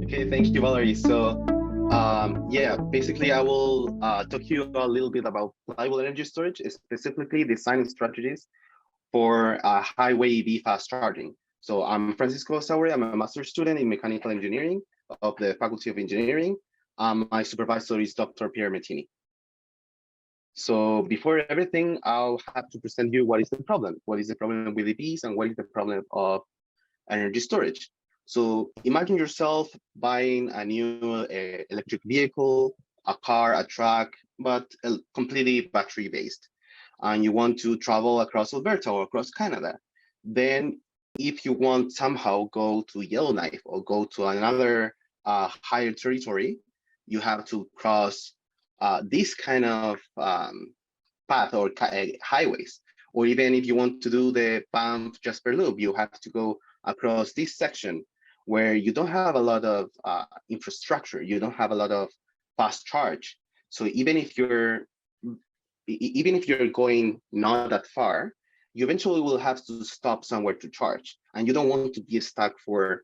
Okay, thank you, Valerie. So, yeah, basically, I will talk to you a little bit about flywheel energy storage, specifically design strategies for highway EV fast charging. So, I'm Francisco Sauri. I'm a master's student in mechanical engineering of the Faculty of Engineering. My supervisor is Dr. Pierre Mettini. So, before everything, I'll have to present you what is the problem. What is the problem with EVs and what is the problem of energy storage? So imagine yourself buying a new electric vehicle, a car, a truck, but completely battery based. And you want to travel across Alberta or across Canada. Then if you want somehow go to Yellowknife or go to another higher territory, you have to cross this kind of path or highways. Or even if you want to do the Banff Jasper Loop, you have to go across this section where you don't have a lot of infrastructure, you don't have a lot of fast charge. So even if you're going not that far, you eventually will have to stop somewhere to charge, and you don't want to be stuck for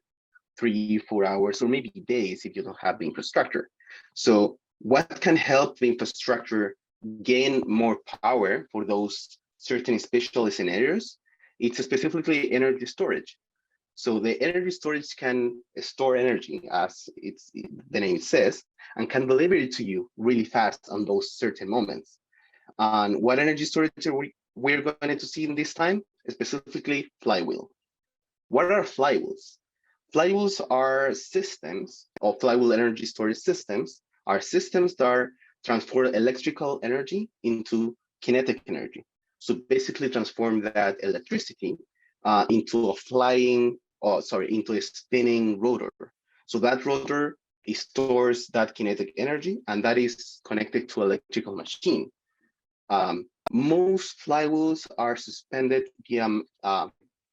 3-4 hours or maybe days if you don't have the infrastructure. So what can help the infrastructure gain more power for those certain special scenarios? It's specifically energy storage. So the energy storage can store energy, as the name says, and can deliver it to you really fast on those certain moments. And what energy storage we're going to see in this time? Specifically, flywheel. What are flywheels? Flywheels are systems, or flywheel energy storage systems, are systems that transform electrical energy into kinetic energy. So basically transform that electricity into a into a spinning rotor. So that rotor stores that kinetic energy, and that is connected to electrical machine. Most flywheels are suspended via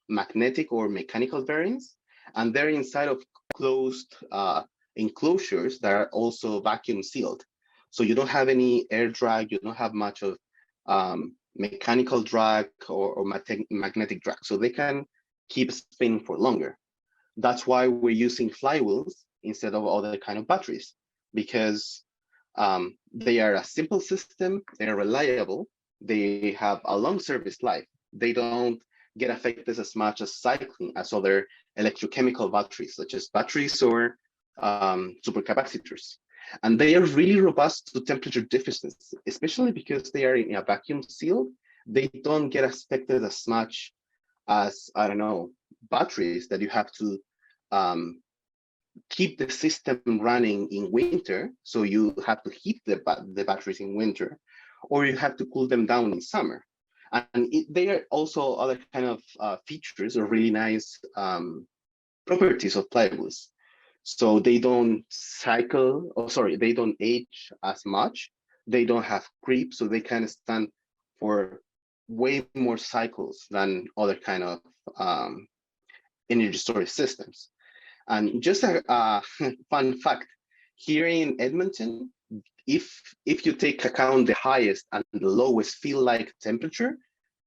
magnetic or mechanical bearings, and they're inside of closed enclosures that are also vacuum sealed. So you don't have any air drag, you don't have much of mechanical drag or magnetic drag. So they can keep spinning for longer. That's why we're using flywheels instead of other kind of batteries, because they are a simple system, they're reliable, they have a long service life. They don't get affected as much as cycling as other electrochemical batteries, such as batteries or supercapacitors. And they are really robust to temperature differences, especially because they are in a vacuum seal. They don't get affected as much as, I don't know, batteries that you have to keep the system running in winter. So you have to heat the batteries in winter, or you have to cool them down in summer. And they are also other kind of features or really nice properties of flywheels. So they don't cycle, or sorry, they don't age as much. They don't have creep, so they can stand for way more cycles than other kind of energy storage systems. And just a fun fact, here in Edmonton, if you take account the highest and the lowest feel-like temperature,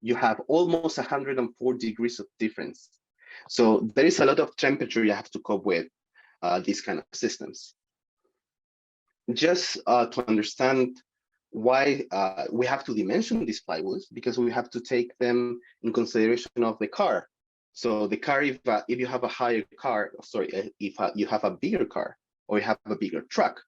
you have almost 104 degrees of difference. So there is a lot of temperature you have to cope with these kind of systems. Just to understand why we have to dimension these flywheels, because we have to take them in consideration of the car. So the car, if you have a higher car, sorry, if you have a bigger car or you have a bigger truck,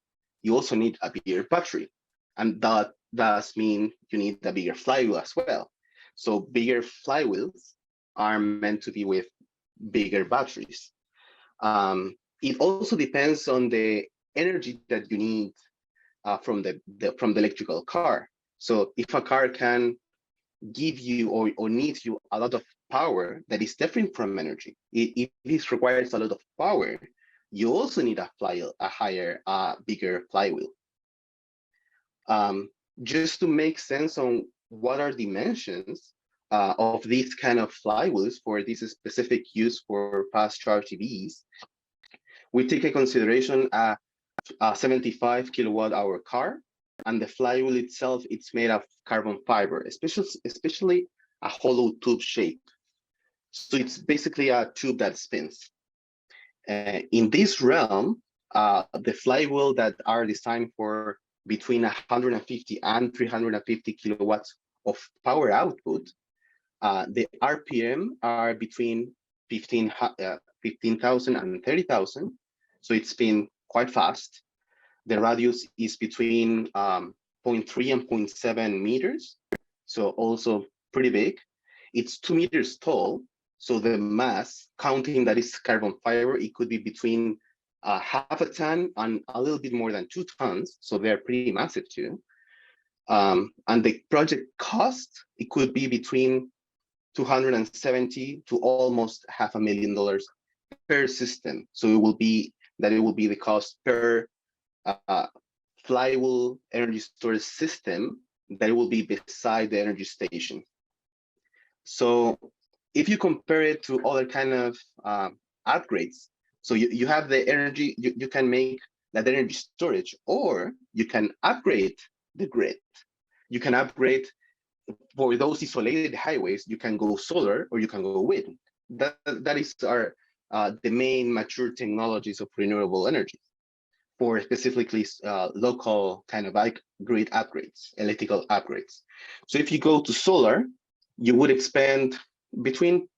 you also need a bigger battery. And that does mean you need a bigger flywheel as well. So bigger flywheels are meant to be with bigger batteries. It also depends on the energy that you need from the electrical car. So if a car can give you or needs you a lot of power that is different from energy, if this requires a lot of power, you also need a higher, bigger flywheel. Just to make sense on what are dimensions of these kind of flywheels for this specific use for fast charge EVs, we take a consideration a 75 kilowatt hour car, and the flywheel itself, it's made of carbon fiber, especially a hollow tube shape. So it's basically a tube that spins. In this realm, the flywheel that are designed for between 150 and 350 kilowatts of power output, the RPM are between 15,000 and 30,000. So it's been quite fast. The radius is between 0.3 and 0.7 meters. So also pretty big. It's 2 meters tall. So the mass, counting that is carbon fiber, it could be between half a ton and a little bit more than 2 tons. So they're pretty massive too. And the project cost, it could be between 270 to almost $500,000 per system. So it will be the cost per flywheel energy storage system that will be beside the energy station. So if you compare it to other kind of upgrades, so you have the energy, you can make that energy storage, or you can upgrade the grid. You can upgrade for those isolated highways, you can go solar or you can go wind. That is the main mature technologies of renewable energy for specifically local kind of grid upgrades, electrical upgrades. So if you go to solar, you would expend between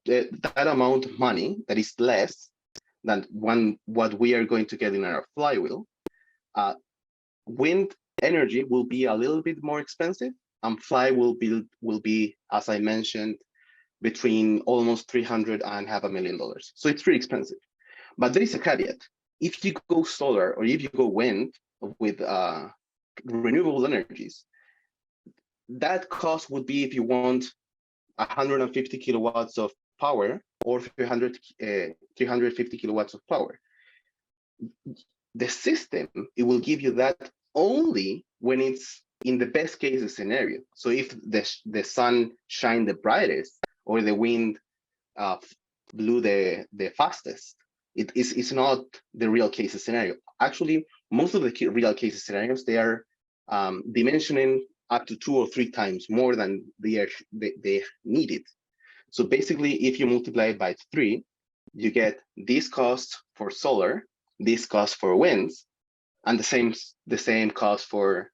that amount of money that is less than what we are going to get in our flywheel. Wind energy will be a little bit more expensive, and flywheel will be, as I mentioned, between almost $300,000 and $500,000. So it's pretty expensive. But there is a caveat. If you go solar or if you go wind with renewable energies, that cost would be if you want 150 kilowatts of power or 350 kilowatts of power. The system, it will give you that only when it's in the best case scenario. So if the sun shined the brightest or the wind blew the fastest, it's not the real case scenario. Actually, most of the real case scenarios, they are dimensioning up to 2 or 3 times more than they needed. So basically, if you multiply it by 3, you get this cost for solar, this cost for winds, and the same cost for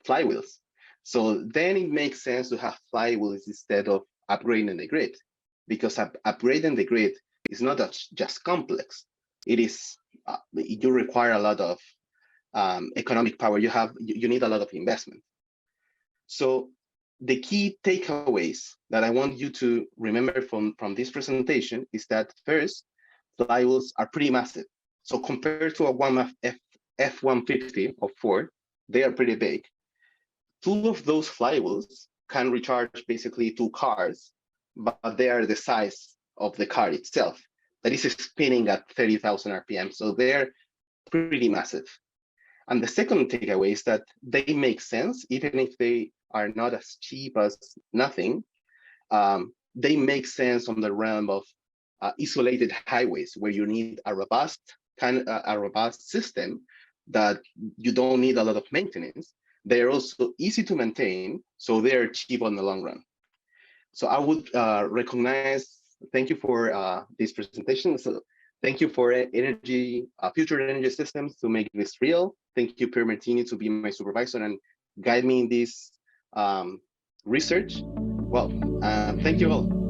flywheels. So then it makes sense to have flywheels instead of upgrading the grid, because upgrading the grid is not just complex. It is you require a lot of economic power. You need a lot of investment. So the key takeaways that I want you to remember from this presentation is that first, flywheels are pretty massive. So compared to a F-150 of Ford, they are pretty big. 2 of those flywheels can recharge basically 2 cars, but they are the size of the car itself. That is spinning at 30,000 RPM. So they're pretty massive. And the second takeaway is that they make sense, even if they are not as cheap as nothing. They make sense on the realm of isolated highways where you need a robust system that you don't need a lot of maintenance. They're also easy to maintain, so they're cheap on the long run. So I would thank you for this presentation. So thank you for future energy systems to make this real. Thank you, Pierre Martini, to be my supervisor and guide me in this research. Well, thank you all.